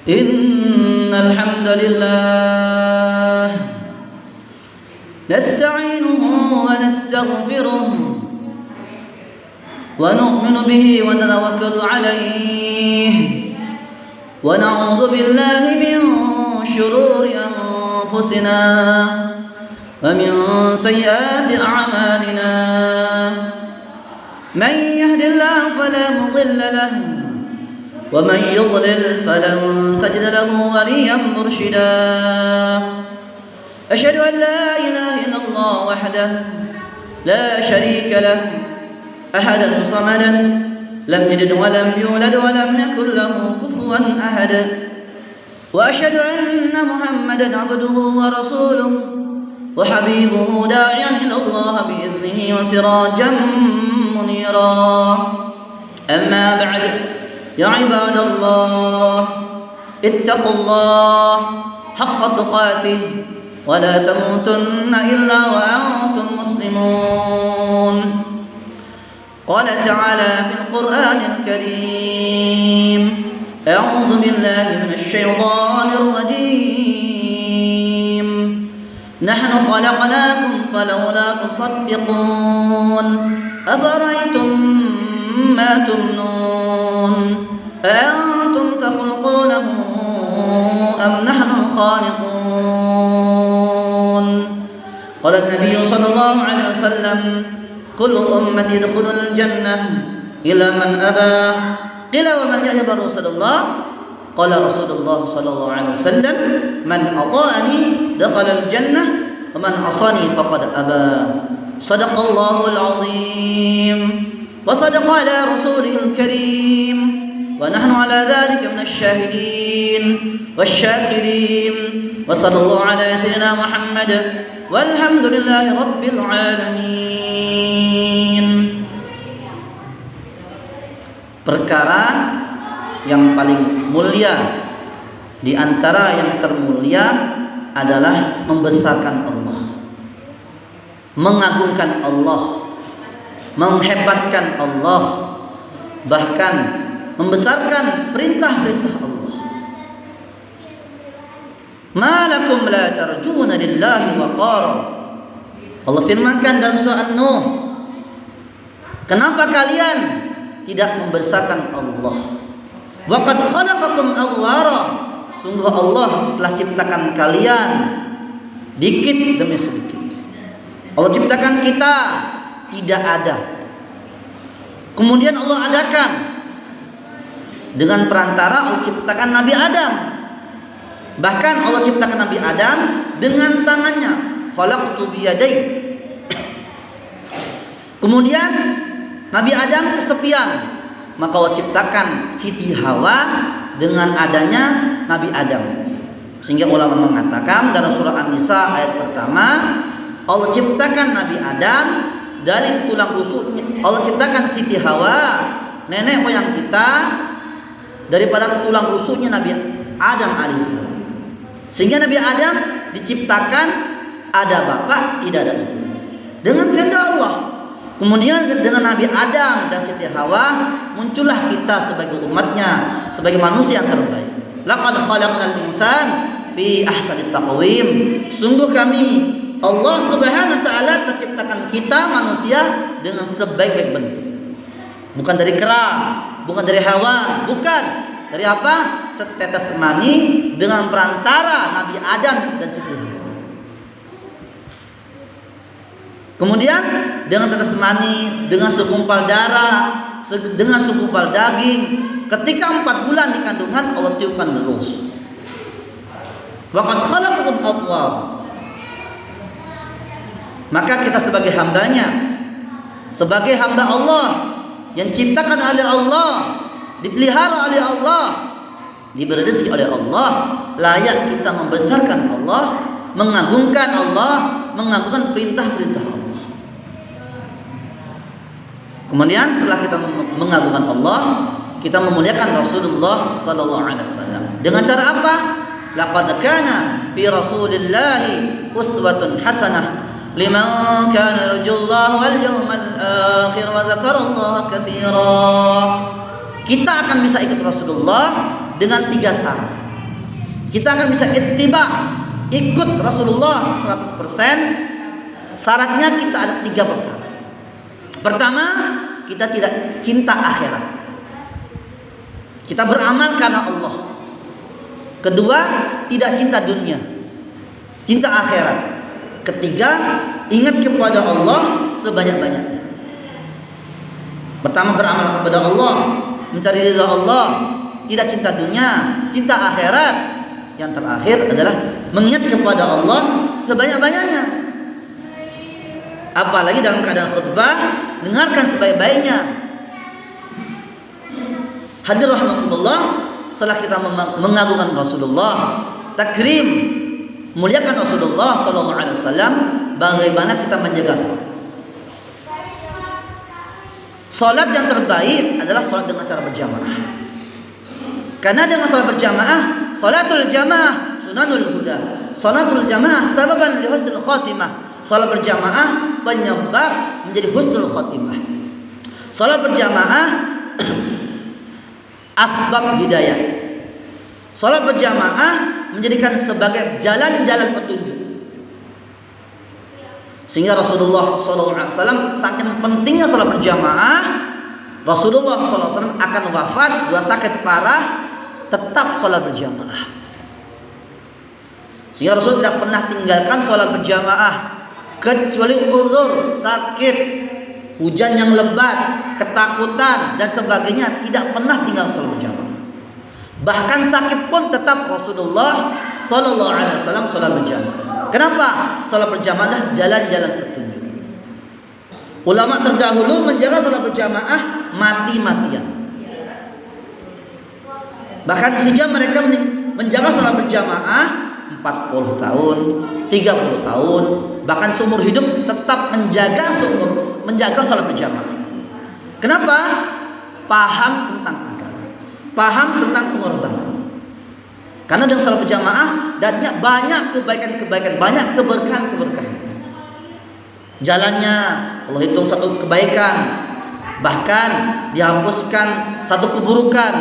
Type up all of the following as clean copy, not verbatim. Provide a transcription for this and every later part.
Innal hamdalillah nasta'inuhu wa nastaghfiruh wa nu'minu bihi wa natawakkalu alayhi wa na'udzu billahi min shururi anfusina wa min sayyiati a'malina man yahdihillahu fala mudilla lahu ومن يضلل فلن تجد له وليا مرشدا أشهد أن لا إله إلا الله وحده لا شريك له أحدا صمدا لم يلد ولم يولد ولم يكن له كفوا أحد وأشهد أن محمدا عبده ورسوله وحبيبه داعيا إلى الله بإذنه وسراجا منيرا أما بعد يا عباد الله اتقوا الله حق تقاته ولا تموتن إلا وأنتم مسلمون قال تعالى في القرآن الكريم أعوذ بالله من الشيطان الرجيم نحن خلقناكم فلولا تصدقون أفرأيتم ما تمنون أأنتم تخلقونه أم نحن الخالقون قال النبي صلى الله عليه وسلم كل أمتي يدخل الجنة إلا من أبى قيل ومن يأبى رسول الله قال رسول الله صلى الله عليه وسلم من أطاعني دخل الجنة ومن عصاني فقد أبى صدق الله العظيم وصدق على رسوله الكريم ونحن على ذلك من الشاهدين والشاكرين وصلى الله على سيدنا محمد والحمد لله رب العالمين. Perkara yang paling mulia di antara yang termulia adalah membesarkan Allah, mengagungkan Allah, menghebatkan Allah, bahkan membesarkan perintah-perintah Allah. Ma lakum la tarjuna lillahi waqara. Allah firmankan dalam surah An-Nuh, kenapa kalian tidak membesarkan Allah? Wa qad khalaqakum adwara. Sungguh Allah telah ciptakan kalian dikit demi sedikit. Allah ciptakan kita tidak ada. Kemudian Allah adakan dengan perantara Allah ciptakan Nabi Adam. Bahkan Allah ciptakan Nabi Adam dengan tangannya, khalaqtu biyadai. Kemudian Nabi Adam kesepian, maka Allah ciptakan Siti Hawa dengan adanya Nabi Adam. Sehingga ulama mengatakan dalam surah An-Nisa ayat pertama, Allah ciptakan Nabi Adam dari tulang rusuknya. Allah ciptakan Siti Hawa, nenek moyang kita, daripada tulang rusuknya Nabi Adam alaihissalam. Sehingga Nabi Adam diciptakan ada bapak, tidak ada ibu, dengan kehendak Allah. Kemudian dengan Nabi Adam dan Siti Hawa muncullah kita sebagai umatnya, sebagai manusia yang terbaik. Laqad khalaqnal insan fi ahsani taqwim. Sungguh kami, Allah Subhanahu wa taala menciptakan kita manusia dengan sebaik-baik bentuk. Bukan dari kera, bukan dari hewan, bukan. Dari apa? Setetes mani dengan perantara Nabi Adam dan Siti Hawa. Kemudian dengan tetes mani, dengan segumpal darah, dengan segumpal daging, ketika 4 bulan di kandungan Allah tiupkan ruh. Waqad khalaqakum atwar. Maka kita sebagai hambanya, sebagai hamba Allah yang diciptakan oleh Allah, dipelihara oleh Allah, diberi rezeki oleh Allah, layak kita membesarkan Allah, mengagungkan Allah, mengagungkan perintah-perintah Allah. Kemudian setelah kita mengagungkan Allah, kita memuliakan Rasulullah sallallahu alaihi wasallam. Dengan cara apa? Laqad kana fi Rasulillahi uswatun hasanah liman kana yarjullaha wal yawmal akhir wa dzakarallaha katsira. Kita akan bisa ikut Rasulullah dengan 3 syarat. Kita akan bisa ittiba, ikut Rasulullah 100%. Syaratnya kita ada 3 perkara. Pertama, kita tidak cinta akhirat. Kita beramal karena Allah. Kedua, tidak cinta dunia, cinta akhirat. Ketiga, ingat kepada Allah sebanyak-banyaknya. Pertama, beramal kepada Allah, mencari ridha Allah, tidak cinta dunia, cinta akhirat. Yang terakhir adalah mengingat kepada Allah sebanyak-banyaknya. Apalagi dalam keadaan khutbah, dengarkan sebaik-baiknya. Hadir rahmatullah, setelah kita mengagungkan Rasulullah, takrim, muliakan Rasulullah sallallahu alaihi wasallam, bagaimana kita menjaga salat. Salat yang terbaik adalah salat dengan cara berjamaah. Karena dengan salat berjamaah, salatul jamaah sunanul huda. Salatul jamaah sababan li husnil khatimah. Salat berjamaah penyebab menjadi husnul khatimah. Salat berjamaah asbab hidayah. Salat berjamaah menjadikan sebagai jalan-jalan petunjuk. Sehingga Rasulullah SAW saking pentingnya salat berjamaah, Rasulullah SAW akan wafat, dua sakit parah, tetap salat berjamaah. Sehingga Rasul tidak pernah tinggalkan salat berjamaah kecuali uzur, sakit, hujan yang lebat, ketakutan dan sebagainya, tidak pernah tinggal salat berjamaah. Bahkan sakit pun tetap Rasulullah sallallahu alaihi wasallam salat berjamaah. Kenapa? Salat berjamaah adalah jalan-jalan petunjuk. Ulama terdahulu menjaga salat berjamaah mati-matian. Bahkan sehingga mereka menjaga salat berjamaah 40 tahun, 30 tahun, bahkan seumur hidup tetap menjaga salat berjamaah. Kenapa? Paham tentang agama, paham tentang pengorbanan. Karena dengan salat berjamaah dan banyak kebaikan-kebaikan, banyak keberkahan-keberkahan. Jalannya Allah hitung satu kebaikan, bahkan dihapuskan satu keburukan,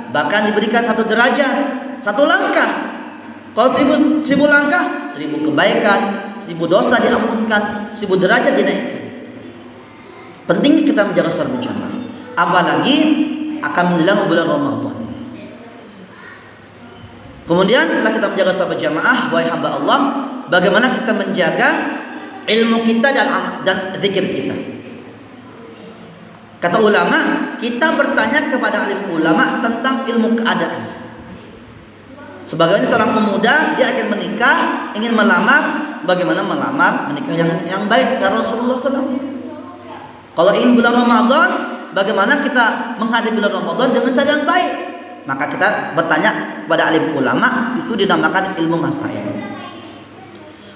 bahkan diberikan satu derajat, satu langkah. Kalau 1000 langkah, 1000 kebaikan, 1000 dosa diampunkan, 1000 derajat dinaikkan. Pentingnya kita menjaga salat berjamaah, apalagi akan menjelang bulan Ramadan. Kemudian setelah kita menjaga salat berjamaah, wahai hamba Allah, bagaimana kita menjaga ilmu kita dan zikir kita? Kata ulama, kita bertanya kepada alim ulama tentang ilmu keadaan. Sebagaimana seorang pemuda, dia akan menikah, ingin melamar, bagaimana melamar menikah yang baik cara Rasulullah SAW. Kalau ingin bulan Ramadan, bagaimana kita menghadapi bulan Ramadan dengan cara yang baik? Maka kita bertanya kepada alim ulama, itu dinamakan ilmu masail.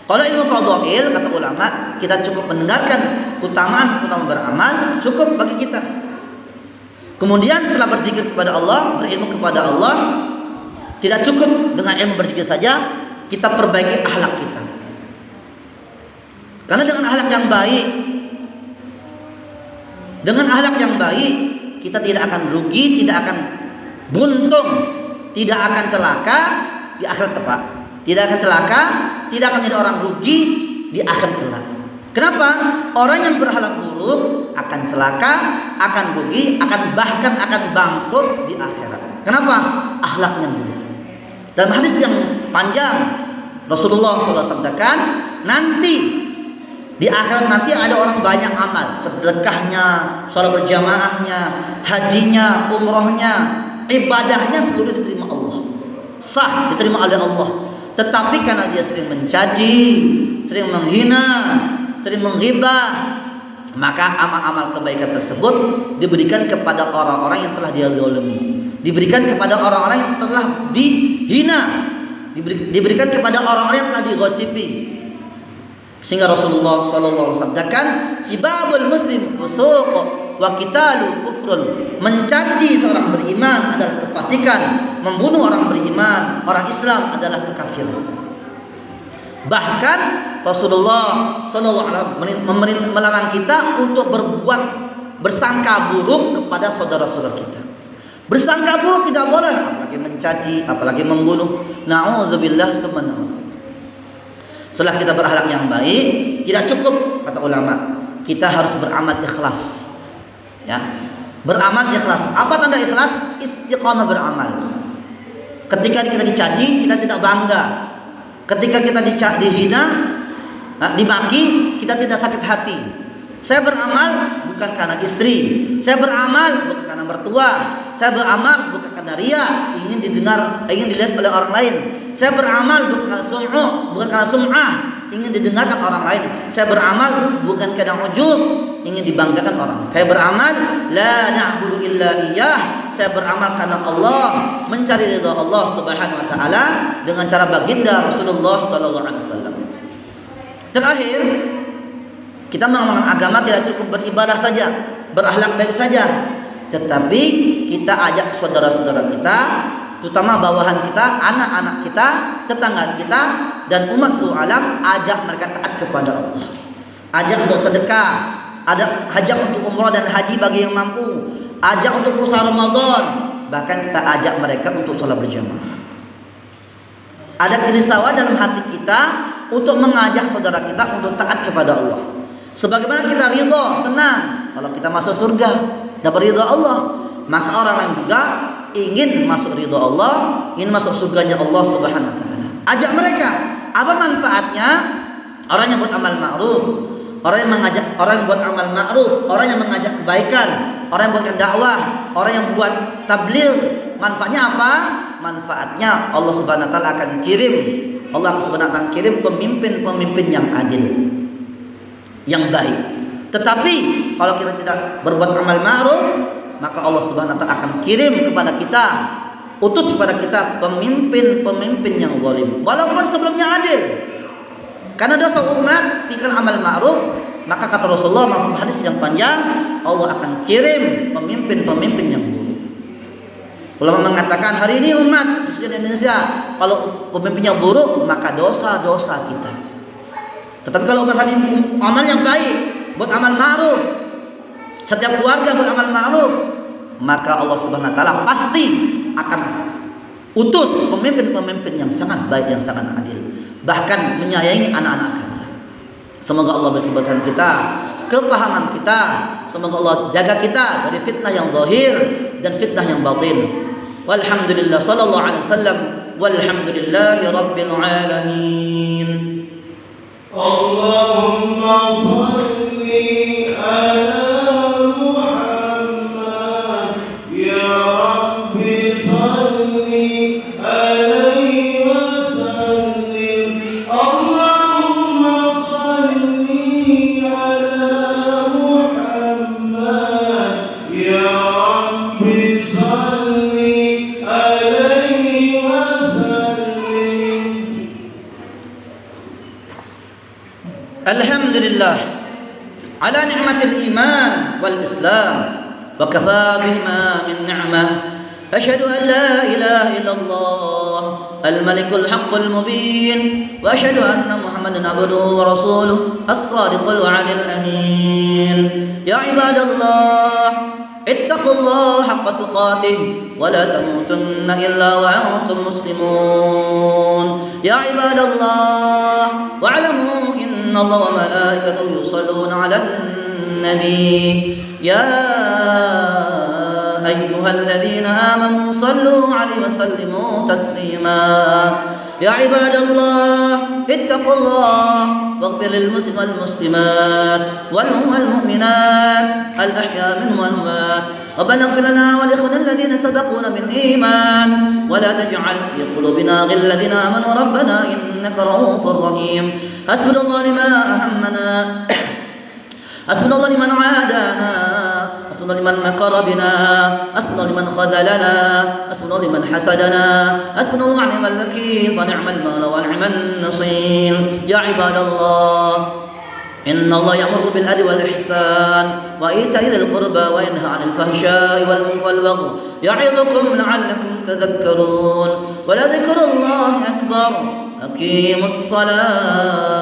Kalau ilmu fadhail, kata ulama, kita cukup mendengarkan keutamaan beramal, cukup bagi kita. Kemudian setelah berzikir kepada Allah, berilmu kepada Allah, tidak cukup dengan ilmu berzikir saja, kita perbaiki akhlak kita. Karena dengan akhlak yang baik, kita tidak akan rugi, tidak akan buntung, tidak akan celaka di akhirat tepat. Tidak akan celaka, tidak akan jadi orang rugi di akhirat kelak. Kenapa? Orang yang berakhlak buruk akan celaka, akan rugi, bahkan akan bangkrut di akhirat. Kenapa? Akhlaknya buruk. Dalam hadis yang panjang, Rasulullah SAW sabdakan, nanti di akhirat nanti ada orang banyak amal, sedekahnya, sholat berjamaahnya, hajinya, umrohnya, ibadahnya seluruh diterima Allah, sah diterima oleh Allah. Tetapi karena dia sering mencaci, sering menghina, sering menghibah, maka amal-amal kebaikan tersebut diberikan kepada orang-orang yang telah dia zalimi, diberikan kepada orang-orang yang telah dihina, diberikan kepada orang-orang yang telah digosipi. Sehingga Rasulullah SAW sabdakan, sibabul muslim fusuq wa qitalu kufrun. Mencaci seorang beriman adalah kefasikan, membunuh orang beriman, orang Islam adalah kekafiran. Bahkan Rasulullah SAW melarang kita untuk berbuat bersangka buruk kepada saudara-saudara kita. Bersangka buruk tidak boleh, apalagi mencaci, apalagi membunuh. Na'udzubillah subhanahu. Setelah kita berakhlak yang baik, tidak cukup, kata ulama, kita harus beramal ikhlas. Ya, beramal ikhlas. Apa tanda ikhlas? Istiqamah beramal. Ketika kita dicaci, kita tidak bangga. Ketika kita dihina, dimaki, kita tidak sakit hati. Saya beramal bukan karena istri, saya beramal bukan karena mertua, saya beramal bukan karena ria, ingin dilihat oleh orang lain. Saya beramal bukan karena sum'ah, ingin didengarkan orang lain. Saya beramal bukan karena ujub, ingin dibanggakan orang. Saya beramal la na'budu illa iyyah. Saya beramal karena Allah, mencari ridha Allah Subhanahu wa taala dengan cara baginda Rasulullah sallallahu alaihi wasallam. Terakhir, kita mengamalkan agama tidak cukup beribadah saja, berakhlak baik saja, tetapi kita ajak saudara-saudara kita, terutama bawahan kita, anak-anak kita, tetangga kita, dan umat seluruh alam, ajak mereka taat kepada Allah. Ajak untuk sedekah, ajak untuk umrah dan haji bagi yang mampu, ajak untuk puasa Ramadan, bahkan kita ajak mereka untuk sholat berjamaah. Ada kerisauan dalam hati kita untuk mengajak saudara kita untuk taat kepada Allah. Sebagaimana kita ridha, senang kalau kita masuk surga, dapat ridha Allah, maka orang lain juga ingin masuk ridha Allah, ingin masuk surganya Allah Subhanahu wa taala. Ajak mereka. Apa manfaatnya? Orang yang buat amal ma'ruf, orang yang buat amal ma'ruf, orang yang mengajak kebaikan, orang yang buat dakwah, orang yang buat tabligh, manfaatnya apa? Manfaatnya Allah Subhanahu wa taala akan kirim, Allah Subhanahu wa taala kirim pemimpin-pemimpin yang adil, yang baik. Tetapi kalau kita tidak berbuat amal ma'ruf, maka Allah Subhanahu wa taala akan kirim kepada kita, utus kepada kita pemimpin-pemimpin yang zalim, walaupun sebelumnya adil. Karena dosa umat tinggal amal ma'ruf, maka kata Rasulullah dalam hadis yang panjang, Allah akan kirim pemimpin-pemimpin yang buruk. Ulama mengatakan hari ini umat di Indonesia, kalau pemimpinnya buruk, maka dosa-dosa kita. Tetapi kalau umat hari ini amal yang baik, buat amal ma'ruf, setiap keluarga buat amal ma'ruf, maka Allah Subhanahu wa taala pasti akan utus pemimpin-pemimpin yang sangat baik, yang sangat adil, bahkan menyayangi anak-anak kalian. Semoga Allah berkebaikan kita, kepahaman kita, semoga Allah jaga kita dari fitnah yang zahir dan fitnah yang batin. Walhamdulillah sallallahu alaihi wasallam, walhamdulillahi rabbil alamin. Allahumma shalli ala لله على نعمة الإيمان والإسلام وكفى بهما من نعمة. أشهد أن لا إله إلا الله الملك الحق المبين، وأشهد أن محمدا عبده ورسوله الصادق الوعد الأمين. يا عباد الله، اتقوا الله حق تقاته ولا تموتن إلا وأنتم مسلمون. يا عباد الله، واعلموا إن الله وملائكته يصلون على النبي. يا أيها الذين آمنوا صلوا عليه وسلموا تسليما. يا عباد الله، اتقوا الله واغفر للمسلم والمسلمات والمؤمنات الأحياء منهم والأموات. ربنا اغفر لنا ولإخواننا الذين سبقونا بالإيمان ولا تجعل في قلوبنا غلا للذين آمنوا ربنا إنك رؤوف رحيم. حسبنا الله لما أهمنا، حسبنا الله لمن عادانا، حسبنا لمن مكر بنا، حسبنا لمن خذلنا، حسبنا لمن حسدنا، حسبنا الله ونعم الوكيل ونعم المولى ونعم النصير. يا عباد الله، إن الله يأمر بالعدل والإحسان وإيتاء ذي القربى وينهى عن الفحشاء والمنكر والبغي يعظكم لعلكم تذكرون. ولذكر الله أكبر. أقيموا الصلاة.